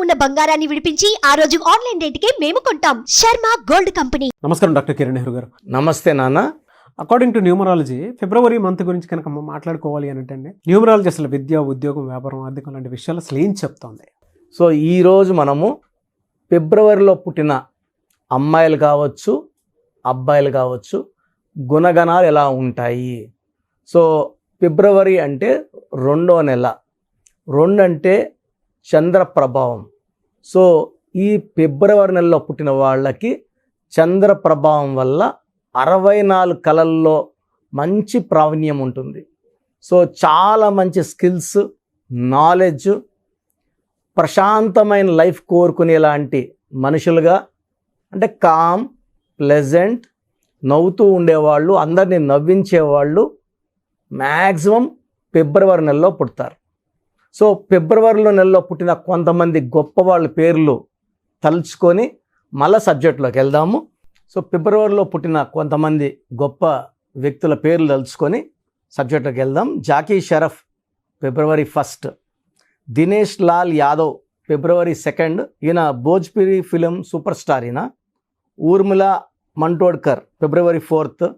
ఉన్న బంగారాన్ని విడిపించి ఆ రోజు ఆన్లైన్ రేటుకే మేము కొంటాం. Sharma gold company. నమస్కారం డాక్టర్ కిరణ్ నెహ్రూ గారు. నమస్తే నాన్న. According to numerology February month గురించి కనుక మాట్లాడుకోవాలి అని అంటే న్యూమరాలజీ అసలు విద్య, ఉద్యోగం, వ్యాపారం, ఆర్థికం లాంటి విషయాలు అసలు ఏం చెప్తోంది? సో ఈరోజు మనము ఫిబ్రవరిలో పుట్టిన అమ్మాయిలు కావచ్చు, అబ్బాయిలు కావచ్చు, గుణగణాలు ఎలా ఉంటాయి. సో ఫిబ్రవరి అంటే 2వ నెల, 2 అంటే చంద్ర ప్రభావం. సో ఈ ఫిబ్రవరి నెలలో పుట్టిన వాళ్ళకి చంద్ర ప్రభావం వల్ల 64 కళల్లో మంచి ప్రావీణ్యం ఉంటుంది. సో చాలా మంచి స్కిల్స్, నాలెడ్జ్, ప్రశాంతమైన లైఫ్ కోరుకునేలాంటి మనుషులుగా, అంటే కామ్, ప్లెజెంట్, నవ్వుతూ ఉండేవాళ్ళు, అందరినీ నవ్వించేవాళ్ళు మ్యాక్సిమం ఫిబ్రవరి నెలలో పుడతారు. సో ఫిబ్రవరిలో నెలలో పుట్టిన కొంతమంది గొప్ప వాళ్ళ పేర్లు తలుచుకొని మళ్ళా సబ్జెక్టులోకి వెళ్దాము. సో ఫిబ్రవరిలో పుట్టిన కొంతమంది గొప్ప వ్యక్తుల పేర్లు తలుచుకొని సబ్జెక్టులోకి వెళ్దాం. జాకీ షరఫ్ ఫిబ్రవరి 1, దినేష్ లాల్ యాదవ్ ఫిబ్రవరి 2, ఈయన భోజ్పురి ఫిలిం సూపర్ స్టార్. ఈయన ఊర్మిళ మంటోడ్కర్ ఫిబ్రవరి 4.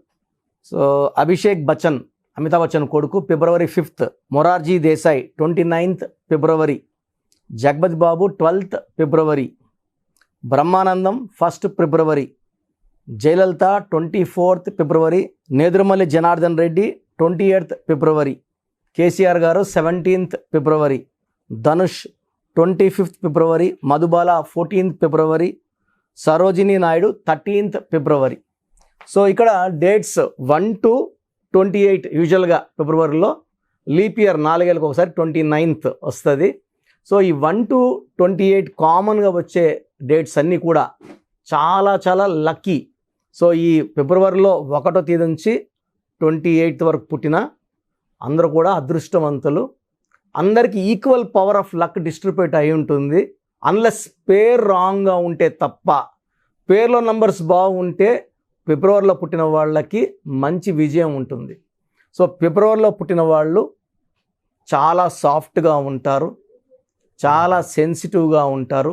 సో అభిషేక్ బచ్చన్, అమితాబ్ బచ్చన్ కొడుకు ఫిబ్రవరి 5. మొరార్జీ దేశాయ్ 29th ఫిబ్రవరి. జగపతి బాబు 12th ఫిబ్రవరి. బ్రహ్మానందం 1st ఫిబ్రవరి. జయలలిత 24th ఫిబ్రవరి. నేదురుమల్లి జనార్దన్ రెడ్డి 28th ఫిబ్రవరి. కేసీఆర్ గారు 17th ఫిబ్రవరి. ధనుష్ 25th ఫిబ్రవరి. మధుబాల 14th ఫిబ్రవరి. సరోజినీ నాయుడు 13th ఫిబ్రవరి. సో ఇక్కడ డేట్స్ 1 to 28 యూజువల్గా ఫిబ్రవరిలో, లీప్ ఇయర్ 4 ఏళ్ళకి ఒకసారి 29th వస్తుంది. సో ఈ 1 to 28 కామన్గా వచ్చే డేట్స్ అన్నీ కూడా చాలా చాలా లక్కీ. సో ఈ ఫిబ్రవరిలో 1వ తేదీ నుంచి 28th వరకు పుట్టిన అందరూ కూడా అదృష్టవంతులు. అందరికీ equal power of luck distribute అయి ఉంటుంది. అన్లెస్ పేరు రాంగ్గా ఉంటే తప్ప. పేర్లో నంబర్స్ బాగుంటే ఫిబ్రవరిలో పుట్టిన వాళ్ళకి మంచి విజయం ఉంటుంది. సో ఫిబ్రవరిలో పుట్టిన వాళ్ళు చాలా సాఫ్ట్గా ఉంటారు, చాలా సెన్సిటివ్గా ఉంటారు,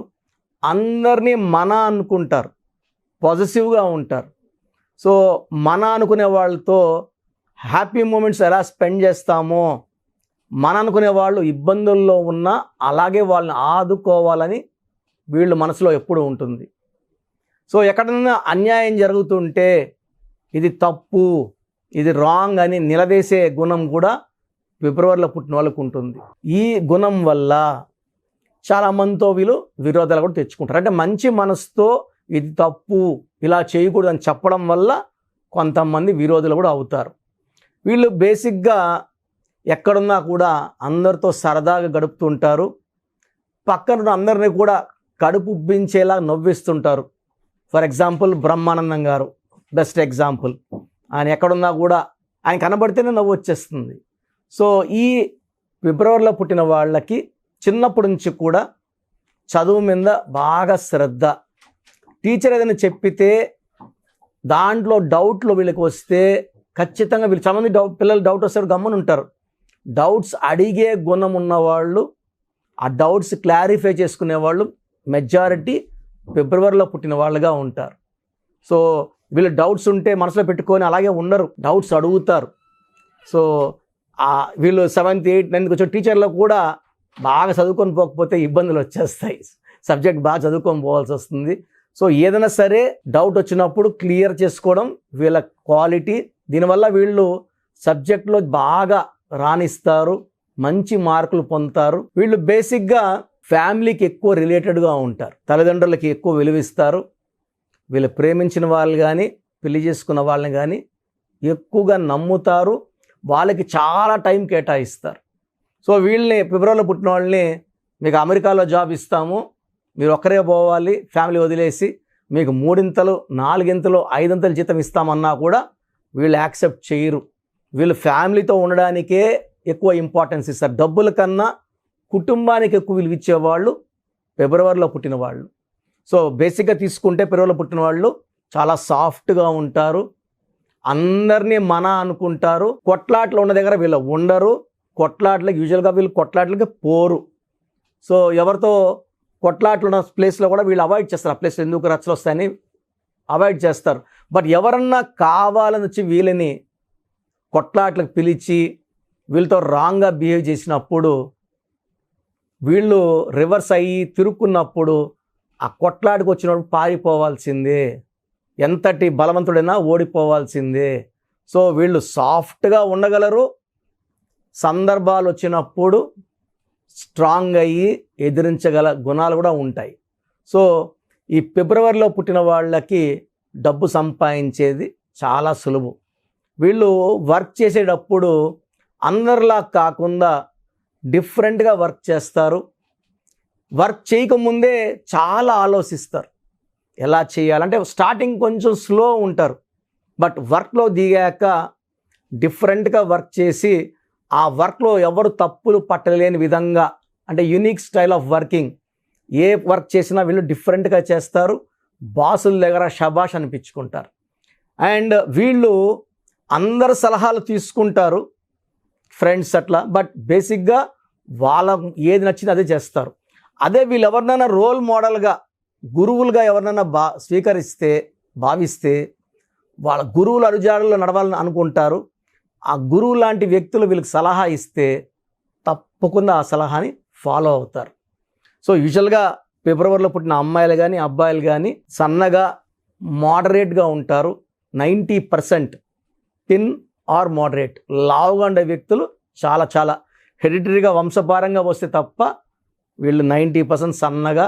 అందరినీ మన అనుకుంటారు, పాజిటివ్గా ఉంటారు. సో మన అనుకునే వాళ్ళతో హ్యాపీ మూమెంట్స్ ఎలా స్పెండ్ చేస్తామో, మన అనుకునే వాళ్ళు ఇబ్బందుల్లో ఉన్నా అలాగే వాళ్ళని ఆదుకోవాలని వీళ్ళు మనసులో ఎప్పుడూ ఉంటుంది. సో ఎక్కడైనా అన్యాయం జరుగుతుంటే ఇది తప్పు, ఇది రాంగ్ అని నిలదీసే గుణం కూడా ఫిబ్రవరిలో పుట్టిన వాళ్ళకు ఉంటుంది. ఈ గుణం వల్ల చాలామందితో వీళ్ళు విరోధాలు కూడా తెచ్చుకుంటారు. అంటే మంచి మనసుతో ఇది తప్పు, ఇలా చేయకూడదు అని చెప్పడం వల్ల కొంతమంది విరోధులు కూడా అవుతారు. వీళ్ళు బేసిక్గా ఎక్కడున్నా కూడా అందరితో సరదాగా గడుపుతుంటారు. పక్కన అందరినీ కూడా కడుపు ఉబ్బించేలా నవ్విస్తుంటారు. ఫర్ ఎగ్జాంపుల్ బ్రహ్మానందం గారు బెస్ట్ ఎగ్జాంపుల్. ఆయన ఎక్కడున్నా కూడా ఆయన కనబడితేనే నవ్వు వచ్చేస్తుంది. సో ఈ ఫిబ్రవరిలో పుట్టిన వాళ్ళకి చిన్నప్పటి నుంచి కూడా చదువు మీద బాగా శ్రద్ధ. టీచర్ ఏదైనా చెప్పితే దాంట్లో డౌట్లు వీళ్ళకి వస్తే ఖచ్చితంగా వీళ్ళు చాలామంది పిల్లలు డౌట్ వస్తారు గమ్మున ఉంటారు. డౌట్స్ అడిగే గుణం ఉన్నవాళ్ళు, ఆ డౌట్స్ క్లారిఫై చేసుకునేవాళ్ళు మెజారిటీ ఫిబ్రవరిలో పుట్టిన వాళ్ళుగా ఉంటారు. సో వీళ్ళు డౌట్స్ ఉంటే మనసులో పెట్టుకొని అలాగే ఉండరు, డౌట్స్ అడుగుతారు. సో వీళ్ళు 7th, 8th, 9th వచ్చే టీచర్లో కూడా బాగా చదువుకొని పోకపోతే ఇబ్బందులు వచ్చేస్తాయి. సబ్జెక్ట్ బాగా చదువుకొని పోవాల్సి వస్తుంది. సో ఏదైనా సరే డౌట్ వచ్చినప్పుడు క్లియర్ చేసుకోవడం వీళ్ళ క్వాలిటీ. దీనివల్ల వీళ్ళు సబ్జెక్ట్లో బాగా రాణిస్తారు, మంచి మార్కులు పొందుతారు. వీళ్ళు బేసిక్గా ఫ్యామిలీకి ఎక్కువ రిలేటెడ్గా ఉంటారు, తల్లిదండ్రులకి ఎక్కువ విలువిస్తారు. వీళ్ళు ప్రేమించిన వాళ్ళు కానీ పెళ్లి చేసుకున్న వాళ్ళని కానీ ఎక్కువగా నమ్ముతారు, వాళ్ళకి చాలా టైం కేటాయిస్తారు. సో వీళ్ళని ఫిబ్రవరిలో పుట్టిన వాళ్ళని మీకు అమెరికాలో జాబ్ ఇస్తాము, మీరు ఒక్కరే పోవాలి, ఫ్యామిలీ వదిలేసి మీకు 3 4 5 జీతం ఇస్తామన్నా కూడా వీళ్ళు యాక్సెప్ట్ చేయరు. వీళ్ళు ఫ్యామిలీతో ఉండడానికే ఎక్కువ ఇంపార్టెన్స్ ఇస్తారు. డబ్బుల కన్నా కుటుంబానికి ఎక్కువ విలువ ఇచ్చేవాళ్ళు ఫిబ్రవరిలో పుట్టిన వాళ్ళు. సో బేసిక్గా తీసుకుంటే ఫిబ్రవరిలో పుట్టిన వాళ్ళు చాలా సాఫ్ట్గా ఉంటారు, అందరినీ మన అనుకుంటారు. కొట్లాట్లు ఉన్న దగ్గర వీళ్ళు ఉండరు, కొట్లాట్లకి యూజువల్గా వీళ్ళు కొట్లాట్లకి పోరు. సో ఎవరితో కొట్లాట్లు ఉన్న ప్లేస్లో కూడా వీళ్ళు అవాయిడ్ చేస్తారు. ఆ ప్లేస్లో ఎందుకు రచ్చలు వస్తాయని అవాయిడ్ చేస్తారు. బట్ ఎవరన్నా కావాలని వచ్చి వీళ్ళని కొట్లాట్లకు పిలిచి వీళ్ళతో రాంగ్గా బిహేవ్ చేసినప్పుడు వీళ్ళు రివర్స్ అయ్యి తిరుక్కున్నప్పుడు ఆ కొట్లాడికి వచ్చినప్పుడు పారిపోవాల్సిందే. ఎంతటి బలవంతుడైనా ఓడిపోవాల్సిందే. సో వీళ్ళు సాఫ్ట్గా ఉండగలరు, సందర్భాలు వచ్చినప్పుడు స్ట్రాంగ్ అయ్యి ఎదిరించగల గుణాలు కూడా ఉంటాయి. సో ఈ ఫిబ్రవరిలో పుట్టిన వాళ్ళకి డబ్బు సంపాదించేది చాలా సులువు. వీళ్ళు వర్క్ చేసేటప్పుడు అందరిలా కాకుండా డిఫరెంట్గా వర్క్ చేస్తారు. వర్క్ చేయకముందే చాలా ఆలోచిస్తారు ఎలా చేయాలంటే. స్టార్టింగ్ కొంచెం స్లో ఉంటారు, బట్ వర్క్లో దిగాక డిఫరెంట్గా వర్క్ చేసి ఆ వర్క్లో ఎవరు తప్పులు పట్టలేని విధంగా, అంటే unique style of working, A work చేసినా వీళ్ళు డిఫరెంట్గా చేస్తారు. బాసుల దగ్గర షబాష్ అనిపించుకుంటారు. అండ్ వీళ్ళు అందరు సలహాలు తీసుకుంటారు, ఫ్రెండ్స్ అట్లా, బట్ బేసిక్గా వాళ్ళ ఏది నచ్చింది అదే చేస్తారు. అదే వీళ్ళు ఎవరినైనా రోల్ మోడల్గా, గురువులుగా ఎవరినైనా భావిస్తే వాళ్ళ గురువుల అడుగుజాడల్లో నడవాలని అనుకుంటారు. ఆ గురువు లాంటి వ్యక్తులు వీళ్ళకి సలహా ఇస్తే తప్పకుండా ఆ సలహాని ఫాలో అవుతారు. సో యూజువల్గా ఫిబ్రవరిలో పుట్టిన అమ్మాయిలు కానీ అబ్బాయిలు కానీ సన్నగా మోడరేట్గా ఉంటారు. 90% థిన్ ఆర్ మోడరేట్. లావుగా ఉండే వ్యక్తులు చాలా హెరిటరీగా వంశపారంగా వస్తే తప్ప వీళ్ళు 90% సన్నగా,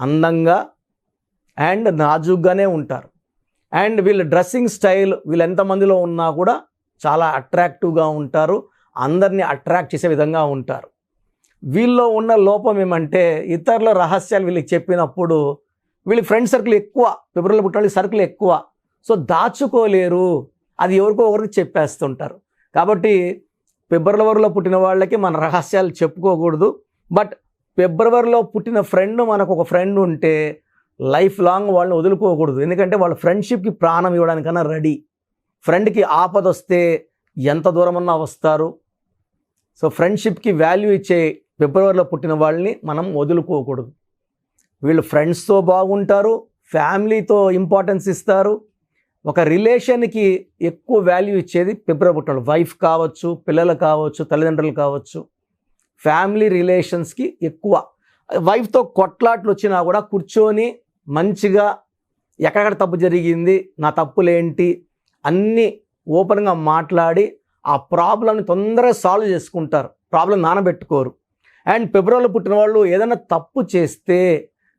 అందంగా అండ్ నాజుగ్గానే ఉంటారు. అండ్ వీళ్ళ డ్రెస్సింగ్ స్టైల్ వీళ్ళు ఎంతమందిలో ఉన్నా కూడా చాలా అట్రాక్టివ్గా ఉంటారు, అందరినీ అట్రాక్ట్ చేసే విధంగా ఉంటారు. వీళ్ళలో ఉన్న లోపం ఏమంటే ఇతరుల రహస్యాలు వీళ్ళకి చెప్పినప్పుడు వీళ్ళకి ఫ్రెండ్ సర్కిల్ ఎక్కువ, ఫిబ్రవరిలో పుట్టిన వాళ్ళకి సర్కిల్ ఎక్కువ. సో దాచుకోలేరు, అది ఎవరికో ఒకరికి చెప్పేస్తుంటారు. కాబట్టి ఫిబ్రవరిలో పుట్టిన వాళ్ళకి మన రహస్యాలు చెప్పుకోకూడదు. బట్ ఫిబ్రవరిలో పుట్టిన ఫ్రెండ్, మనకు ఒక ఫ్రెండ్ ఉంటే లైఫ్ లాంగ్ వాళ్ళని వదులుకోకూడదు. ఎందుకంటే వాళ్ళ ఫ్రెండ్షిప్కి ప్రాణం ఇవ్వడానికన్నా రెడీ. ఫ్రెండ్కి ఆపద వస్తే ఎంత దూరమన్నా వస్తారు. సో ఫ్రెండ్షిప్కి వాల్యూ ఇచ్చే ఫిబ్రవరిలో పుట్టిన వాళ్ళని మనం వదులుకోకూడదు. వీళ్ళు ఫ్రెండ్స్తో బాగుంటారు, ఫ్యామిలీతో ఇంపార్టెన్స్ ఇస్తారు. ఒక రిలేషన్కి ఎక్కువ వాల్యూ ఇచ్చేది ఫిబ్రవరి పుట్టిన వాళ్ళు. వైఫ్ కావచ్చు, పిల్లలు కావచ్చు, తల్లిదండ్రులు కావచ్చు, ఫ్యామిలీ రిలేషన్స్కి ఎక్కువ. వైఫ్తో కొట్లాట్లు వచ్చినా కూడా కూర్చొని మంచిగా ఎక్కడెక్కడ తప్పు జరిగింది, నా తప్పులేంటి అన్నీ ఓపెన్గా మాట్లాడి ఆ ప్రాబ్లమ్ని తొందరగా సాల్వ్ చేసుకుంటారు. ప్రాబ్లం నానబెట్టుకోరు. అండ్ ఫిబ్రవరిలో పుట్టిన వాళ్ళు ఏదైనా తప్పు చేస్తే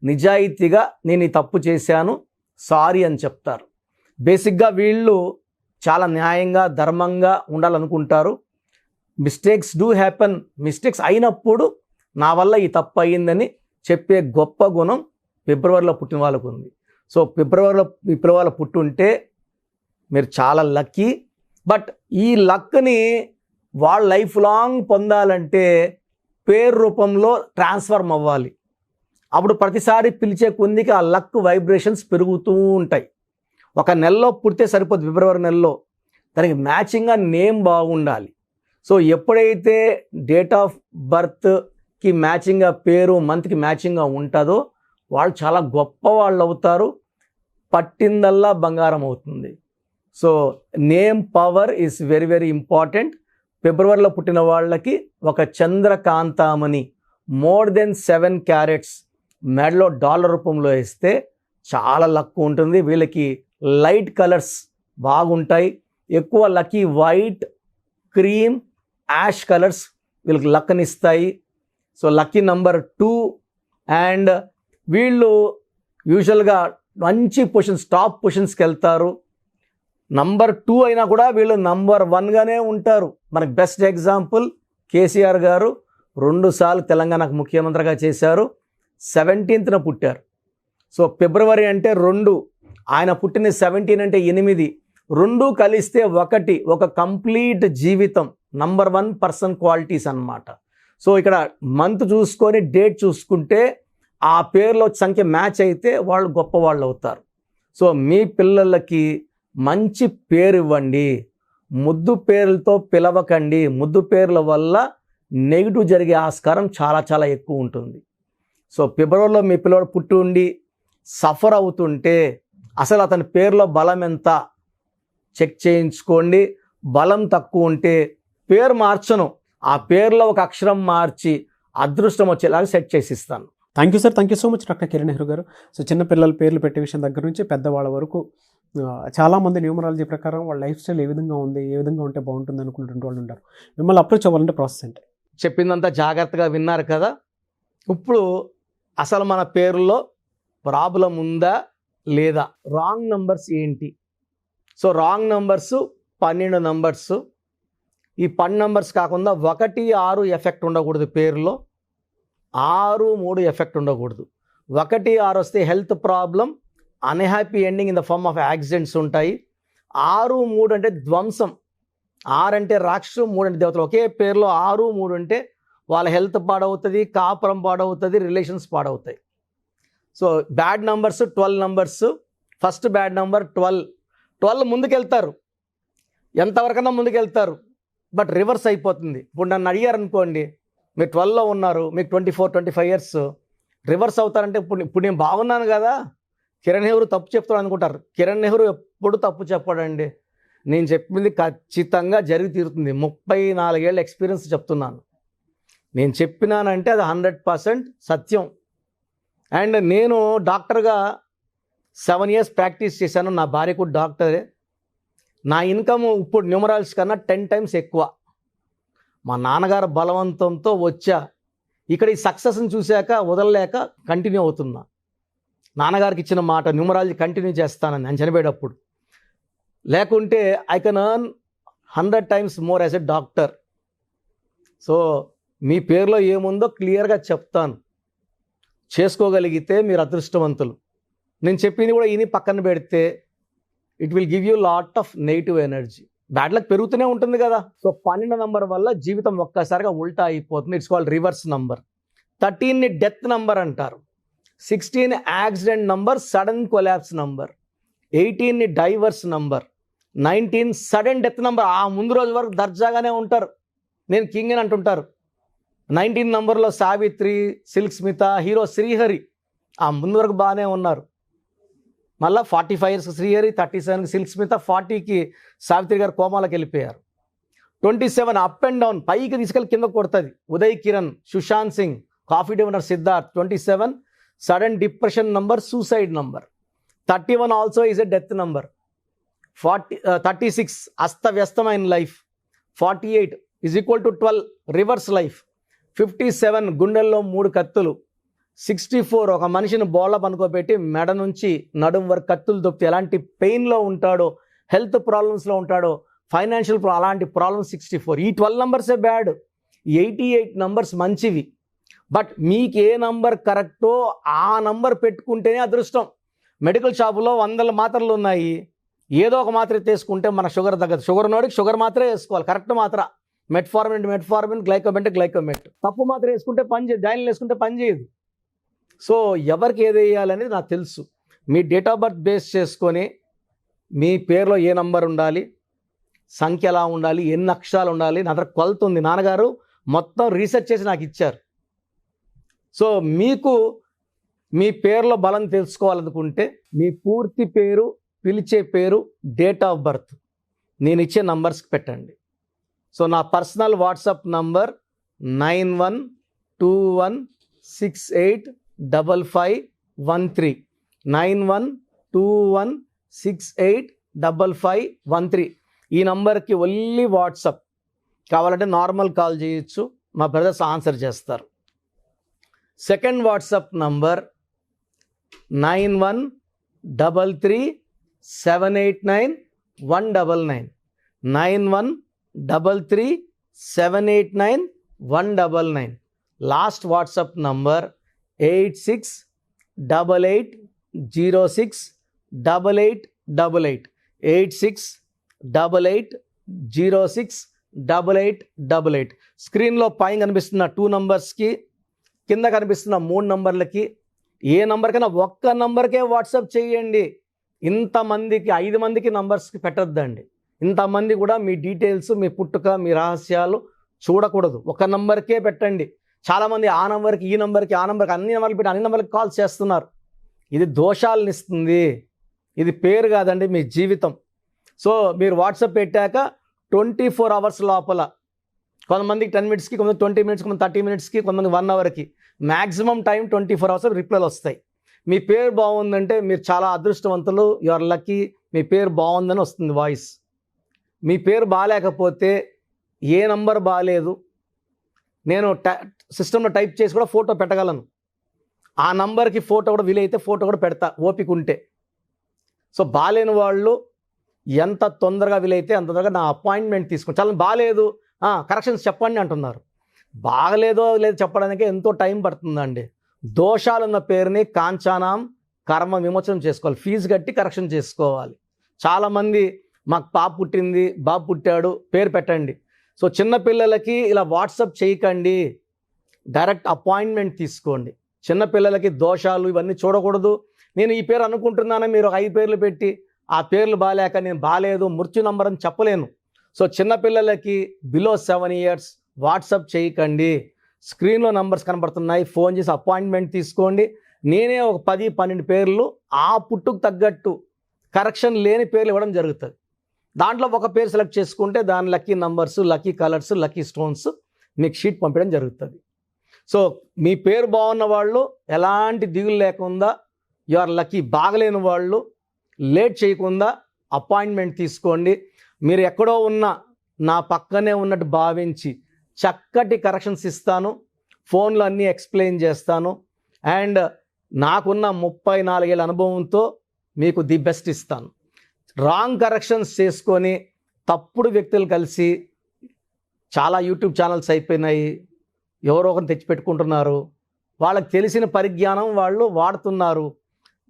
నిజాయితీగా నేను ఈ తప్పు చేశాను, సారీ అని చెప్తారు. బేసిక్గా వీళ్ళు చాలా న్యాయంగా, ధర్మంగా ఉండాలనుకుంటారు. మిస్టేక్స్ డూ హ్యాపెన్, మిస్టేక్స్ అయినప్పుడు నా వల్ల ఈ తప్పు అయ్యిందని చెప్పే గొప్ప గుణం ఫిబ్రవరిలో పుట్టిన వాళ్ళకు ఉంది. సో ఫిబ్రవరిలో పుట్టుంటే మీరు చాలా లక్కీ. బట్ ఈ లక్ని వాళ్ళ లైఫ్ లాంగ్ పొందాలంటే పేరు రూపంలో ట్రాన్స్ఫార్మ్ అవ్వాలి. అప్పుడు ప్రతిసారి పిలిచే కొందికి ఆ లక్ వైబ్రేషన్స్ పెరుగుతూ ఉంటాయి. ఒక నెలలో పుడితే సరిపోదు, ఫిబ్రవరి నెలలో దానికి మ్యాచింగ్గా నేమ్ బాగుండాలి. సో ఎప్పుడైతే డేట్ ఆఫ్ బర్త్కి మ్యాచింగ్గా పేరు, మంత్కి మ్యాచింగ్గా ఉంటుందో వాళ్ళు చాలా గొప్ప వాళ్ళు అవుతారు. పట్టిందల్లా బంగారం అవుతుంది. So name power is very very important. ఫిబ్రవరిలో పుట్టిన వాళ్ళకి ఒక చంద్రకాంతామణి మోర్ దెన్ 7 క్యారెట్స్ మెడలో డాలర్ రూపంలో ఇస్తే చాలా లక్ ఉంటుంది. వీళ్ళకి లైట్ కలర్స్ బాగుంటాయి. ఎక్కువ lucky white, cream, ash colours వీళ్ళకి లక్ని ఇస్తాయి. So lucky number 2. అండ్ వీళ్ళు యూజువల్గా మంచి పొజిషన్స్, టాప్ పొజిషన్స్కి వెళ్తారు. నంబర్ 2 అయినా కూడా వీళ్ళు నంబర్ 1గానే ఉంటారు. మనకు బెస్ట్ ఎగ్జాంపుల్ కేసీఆర్ గారు 2 సార్లు తెలంగాణకు ముఖ్యమంత్రిగా చేశారు. 17th పుట్టారు. సో ఫిబ్రవరి అంటే 2, ఆయన పుట్టిన 17 అంటే 8, 2 కలిస్తే 1, ఒక కంప్లీట్ జీవితం. నంబర్ 1 పర్సన్ క్వాలిటీస్ అన్నమాట. సో ఇక్కడ మంత్ చూసుకొని డేట్ చూసుకుంటే ఆ పేర్లో సంఖ్య మ్యాచ్ అయితే వాళ్ళు గొప్ప వాళ్ళు అవుతారు. సో మీ పిల్లలకి మంచి పేరు ఇవ్వండి, ముద్దు పేర్లతో పిలవకండి. ముద్దు పేర్ల వల్ల నెగిటివ్ జరిగే ఆస్కారం చాలా చాలా ఎక్కువ ఉంటుంది. సో ఫిబ్రవరిలో మీ పిల్లవాడు పుట్టి ఉండి సఫర్ అవుతుంటే అసలు అతని పేరులో బలం ఎంత చెక్ చేయించుకోండి. బలం తక్కువ ఉంటే పేరు మార్చను, ఆ పేరులో ఒక అక్షరం మార్చి అదృష్టం వచ్చేలాగా సెట్ చేసి ఇస్తాను. Thank you sir, thank you so much doctor Kiran Nehru గారు. సో చిన్న పిల్లల పేర్లు పెట్టే విషయం దగ్గర నుంచి పెద్దవాళ్ళ వరకు చాలామంది న్యూమరాలజీ ప్రకారం వాళ్ళ లైఫ్ స్టైల్ ఏ విధంగా ఉంది, ఏ విధంగా ఉంటే బాగుంటుంది అనుకున్నటువంటి వాళ్ళు ఉంటారు. మిమ్మల్ని అప్రోచ్ అవ్వాలంటే ప్రాసెస్ ఏంటి? చెప్పిందంతా జాగ్రత్తగా విన్నారు కదా. ఇప్పుడు అసలు మన పేరులో ప్రాబ్లం ఉందా లేదా, రాంగ్ నంబర్స్ ఏంటి? So wrong numbers 12 numbers. ఈ 10 నంబర్స్ కాకుండా 1, 6 ఎఫెక్ట్ ఉండకూడదు పేరులో, 6, 3 ఎఫెక్ట్ ఉండకూడదు. 1, 6 వస్తే health problem, unhappy ending in the form of accidents ఉంటాయి. 6, 3 అంటే ధ్వంసం. 6 అంటే రాక్షసు, 3 అంటే దేవతలు. ఒకే పేరులో 6, 3 అంటే వాళ్ళ హెల్త్ పాడవుతుంది, కాపురం పాడవుతుంది, రిలేషన్స్ పాడవుతాయి. So bad numbers 12 numbers. First bad number 12 ముందుకెళ్తారు, ఎంతవరకన్నా ముందుకెళ్తారు, బట్ రివర్స్ అయిపోతుంది. ఇప్పుడు నన్ను అడిగారు అనుకోండి, మీరు 12లో ఉన్నారు, మీకు 24, 25 ఇయర్స్, రివర్స్ అవుతారంటే ఇప్పుడు నేను బాగున్నాను కదా, కిరణ్ నెహ్రూ తప్పు చెప్తాడు అనుకుంటారు. కిరణ్ నెహ్రూ ఎప్పుడు తప్పు చెప్పాడండి. నేను చెప్పింది ఖచ్చితంగా జరిగి తీరుతుంది. 34 ఏళ్ళ ఎక్స్పీరియన్స్ చెప్తున్నాను. నేను చెప్పినానంటే అది 100% సత్యం. అండ్ నేను డాక్టర్గా 7 ఇయర్స్ ప్రాక్టీస్ చేశాను. నా భార్య కూడా డాక్టరే. నా ఇన్కమ్ ఇప్పుడు న్యూమరాలజీ కన్నా 10 టైమ్స్ ఎక్కువ. మా నాన్నగారు బలవంతంతో వచ్చా. ఇక్కడ ఈ సక్సెస్ని చూశాక వదలలేక కంటిన్యూ అవుతున్నా. నాన్నగారికి ఇచ్చిన మాట న్యూమరాలజీ కంటిన్యూ చేస్తానని నేను చనిపోయేటప్పుడు. లేకుంటే I can earn 100 times more as a doctor. So మీ పేరులో ఏముందో క్లియర్గా చెప్తాను. చేసుకోగలిగితే మీరు అదృష్టవంతులు. నేను చెప్పింది కూడా ఇని పక్కన పెడితే it will give you lot of negative energy. Bad luck పెరుగుతూనే ఉంటుంది కదా. సో 12 నంబర్ వల్ల జీవితం ఒక్కసారిగా ఉల్టా అయిపోతుంది. It's called reverse number. 13ని డెత్ నంబర్ అంటారు. 16 accident number, sudden collapse number. 18ని divorce number. 19 sudden death number. ఆ ముందు రోజు వరకు దర్జాగానే ఉంటారు, నేను కింగ్ అని అంటుంటారు. 19 నంబర్లో సావిత్రి, సిల్క్ స్మిత, హీరో శ్రీహరి ఆ ముందు వరకు బాగానే ఉన్నారు. మళ్ళీ 45 ఇయర్స్ శ్రీహరి, 37కి సిల్క్ స్మిత, 40కి సావిత్రి గారు కోమాలకు వెళ్ళిపోయారు. 27 అప్ అండ్ డౌన్, పైకి తీసుకెళ్ళి కింద కొడుతుంది. Uday Kiran, Sushant Singh, coffee day owner Siddharth. 27 sudden depression number, suicide number. 31 also is a death number. 36 అస్తవ్యస్తమైన life. 48 is equal to 12 reverse life. 57 గుండెల్లో 3 కత్తులు. 64 ఒక మనిషిని బోళ్ళ పనుకోబెట్టి మెడ నుంచి నడుం వరకు కత్తులు దొప్పితే ఎలాంటి పెయిన్లో ఉంటాడో, హెల్త్ ప్రాబ్లమ్స్లో ఉంటాడో, ఫైనాన్షియల్ అలాంటి ప్రాబ్లమ్స్ 64. ఈ 12 నంబర్సే బ్యాడ్. 88 నంబర్స్ మంచివి. బట్ మీకు ఏ నంబర్ కరెక్టో ఆ నంబర్ పెట్టుకుంటేనే అదృష్టం. మెడికల్ షాపులో 100 మాత్రలు ఉన్నాయి, ఏదో ఒక మాత్ర తీసుకుంటే మన షుగర్ తగ్గదు. షుగర్ ఉన్నోడికి షుగర్ మాత్రమే వేసుకోవాలి, కరెక్ట్ మాత్ర. మెట్ఫార్మిన్, గ్లైకోమెట్. తప్పు మాత్రం వేసుకుంటే పని చేయదు, డైనిల్ వేసుకుంటే పని చేయదు. సో ఎవరికి ఏది వేయాలనేది నాకు తెలుసు. మీ డేట్ ఆఫ్ బర్త్ బేస్ చేసుకొని మీ పేరులో ఏ నంబర్ ఉండాలి, సంఖ్య ఎలా ఉండాలి, ఎన్ని అక్షరాలు ఉండాలి, నా దగ్గర కొలత ఉంది. నాన్నగారు మొత్తం రీసెర్చ్ చేసి నాకు ఇచ్చారు. సో మీకు మీ పేరులో బలం తెలుసుకోవాలనుకుంటే మీ పూర్తి పేరు, పిలిచే పేరు, డేట్ ఆఫ్ బర్త్ నేను ఇచ్చే నంబర్స్కి పెట్టండి. సో నా పర్సనల్ వాట్సాప్ నంబర్ 9121685513. 9121685513. ఈ నంబర్కి ఓన్లీ వాట్సాప్. కావాలంటే నార్మల్ కాల్ చేయొచ్చు, మా బ్రదర్స్ ఆన్సర్ చేస్తారు. Second WhatsApp number 9133789199. 9133789199. Last WhatsApp number 8688068888. 8688068888. స్క్రీన్లో పైన కనిపిస్తున్న 2 నంబర్స్కి, కింద కనిపిస్తున్న 3 నంబర్లకి ఏ నంబర్కైనా ఒక్క నంబర్కే వాట్సాప్ చేయండి. ఇంతమందికి 5 మందికి నంబర్స్కి పెట్టద్దండి. ఇంతమంది కూడా మీ డీటెయిల్స్, మీ పుట్టుక, మీ రహస్యాలు చూడకూడదు. ఒక నంబర్కే పెట్టండి. చాలామంది ఆ నెంబర్కి ఈ నెంబర్కి ఆ నెంబర్కి అన్ని నెంబర్లు పెట్టి అన్ని నెంబర్కి కాల్స్ చేస్తున్నారు. ఇది దోషాలను ఇస్తుంది. ఇది పేరు కాదండి, మీ జీవితం. సో మీరు వాట్సాప్ పెట్టాక 24 అవర్స్ లోపల, కొంతమందికి 10 మినిట్స్కి, కొంతమంది 20 మినిట్స్కి, కొంతమంది 30 మినిట్స్కి, కొంతమంది 1 అవర్కి, మ్యాక్సిమం టైం 24 అవర్స్ రిప్లైలు వస్తాయి. మీ పేరు బాగుందంటే మీరు చాలా అదృష్టవంతులు, యు ఆర్ లక్కీ. మీ పేరు బాగుందని వస్తుంది వాయిస్. మీ పేరు బాగాలేకపోతే ఏ నంబర్ బాగాలేదు, నేను సిస్టంలో టైప్ చేసి కూడా ఫోటో పెట్టగలను. ఆ నంబర్కి ఫోటో కూడా వీలైతే ఫోటో కూడా పెడతా, ఓపిక ఉంటే. సో బాగాలేని వాళ్ళు ఎంత తొందరగా వీలైతే అంత తొందరగా నా అపాయింట్మెంట్ తీసుకుని, చాలా బాగాలేదు కరెక్షన్స్ చెప్పండి అంటున్నారు. బాగలేదో లేదు చెప్పడానికి ఎంతో టైం పడుతుందండి. దోషాలున్న పేరుని కాంచానాం కర్మ విమోచనం చేసుకోవాలి, ఫీజు కట్టి కరెక్షన్ చేసుకోవాలి. చాలామంది మాకు పాప పుట్టింది, బాబు పుట్టాడు, పేరు పెట్టండి. సో చిన్నపిల్లలకి ఇలా వాట్సాప్ చేయకండి, డైరెక్ట్ అపాయింట్మెంట్ తీసుకోండి. చిన్నపిల్లలకి దోషాలు ఇవన్నీ చూడకూడదు. నేను ఈ పేరు అనుకుంటున్నానని మీరు 5 పేర్లు పెట్టి ఆ పేర్లు బాగాలేక నేను బాగాలేదు మృత్యు నంబర్ అని చెప్పలేను. సో చిన్నపిల్లలకి బిలో 7 ఇయర్స్ వాట్సాప్ చేయకండి. స్క్రీన్లో నంబర్స్ కనబడుతున్నాయి, ఫోన్ చేసి అపాయింట్మెంట్ తీసుకోండి. నేనే ఒక 10-12 పేర్లు ఆ పుట్టుకు తగ్గట్టు కరెక్షన్ లేని పేర్లు ఇవ్వడం జరుగుతుంది. దాంట్లో ఒక పేరు సెలెక్ట్ చేసుకుంటే దాని lucky numbers, lucky colours, lucky stones మీకు షీట్ పంపించడం జరుగుతుంది. సో మీ పేరు బాగున్న వాళ్ళు ఎలాంటి దిగులు లేకుండా యు ఆర్ లక్కీ. బాగలేని వాళ్ళు లేట్ చేయకుండా అపాయింట్మెంట్ తీసుకోండి. మీరు ఎక్కడో ఉన్న నా పక్కనే ఉన్నట్టు భావించి చక్కటి కరెక్షన్స్ ఇస్తాను, ఫోన్లో అన్నీ ఎక్స్ప్లెయిన్ చేస్తాను. అండ్ నాకున్న 34 ఏళ్ళ అనుభవంతో మీకు ది బెస్ట్ ఇస్తాను. రాంగ్ కరెక్షన్స్ చేసుకొని తప్పుడు వ్యక్తులు కలిసి చాలా యూట్యూబ్ ఛానల్స్ అయిపోయినాయి, ఎవరో ఒకరిని తెచ్చిపెట్టుకుంటున్నారు. వాళ్ళకి తెలిసిన పరిజ్ఞానం వాళ్ళు వాడుతున్నారు.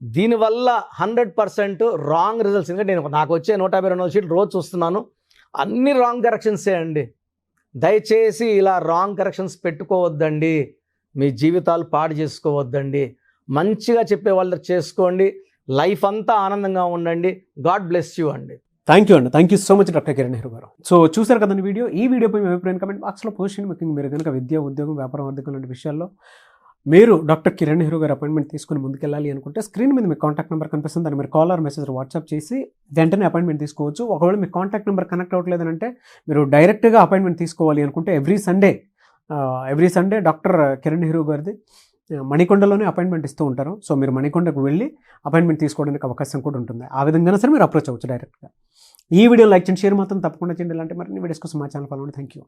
దీనివల్ల 100% రాంగ్ రిజల్ట్స్. ఎందుకంటే నాకు వచ్చే 152 షీట్లు రోజు చూస్తున్నాను, అన్ని రాంగ్ కరెక్షన్సే అండి. దయచేసి ఇలా రాంగ్ కరెక్షన్స్ పెట్టుకోవద్దండి, మీ జీవితాలు పాడు చేసుకోవద్దండి. మంచిగా చెప్పే వాళ్ళు చేసుకోండి, లైఫ్ అంతా ఆనందంగా ఉండండి. గాడ్ బ్లెస్ యూ అండి. థ్యాంక్ యూ అండి, thank you so much doctor Kiran Nehru గారు. సో చూసారు కదండి వీడియో. ఈ వీడియోపై మీ అభిప్రాయం కమెంట్ బాక్స్లో పోస్ట్ చేయండి. ముఖ్యంగా మీరు కనుక విద్య, ఉద్యోగం, వ్యాపారం, ఆర్థికం లాంటి విషయాల్లో మీరు డాక్టర్ కిరణ్ నెహ్రూ గారు అపాయింట్మెంట్ తీసుకుని ముందుకెళ్ళాలి అనుకుంటే స్క్రీన్ మీద మీ కాంటాక్ట్ నెంబర్ కనిపిస్తుంది, దాన్ని మీరు కాల్ ఆర్ మెసేజ్ వాట్సాప్ చేసి వెంటనే అపాయింట్మెంట్ తీసుకోవచ్చు. ఒకవేళ మీ కాంటాక్ట్ నెంబర్ కనెక్ట్ అవ్వట్లేదంటే మీరు డైరెక్ట్గా అపాయింట్మెంట్ తీసుకోవాలి అనుకుంటే every Sunday doctor Kiran Nehru గారిది మణికొండలోనే అపాయింట్మెంట్ ఇస్తూ ఉంటారు. సో మీరు మణికొండకు వెళ్ళి అపాయింట్మెంట్ తీసుకోవడానికి అవకాశం కూడా ఉంటుంది. ఆ విధంగా సరే మీరు అప్రోచ్ అవ్వచ్చు డైరెక్ట్గా. ఈ వీడియో లైక్ చేయండి, షేర్ మాత్రం తప్పకుండా చేయండి. ఇలాంటి మరిన్ని వీడియోస్ కోసం మా ఛానల్ ఫాలో అవ్వండి. Thank you.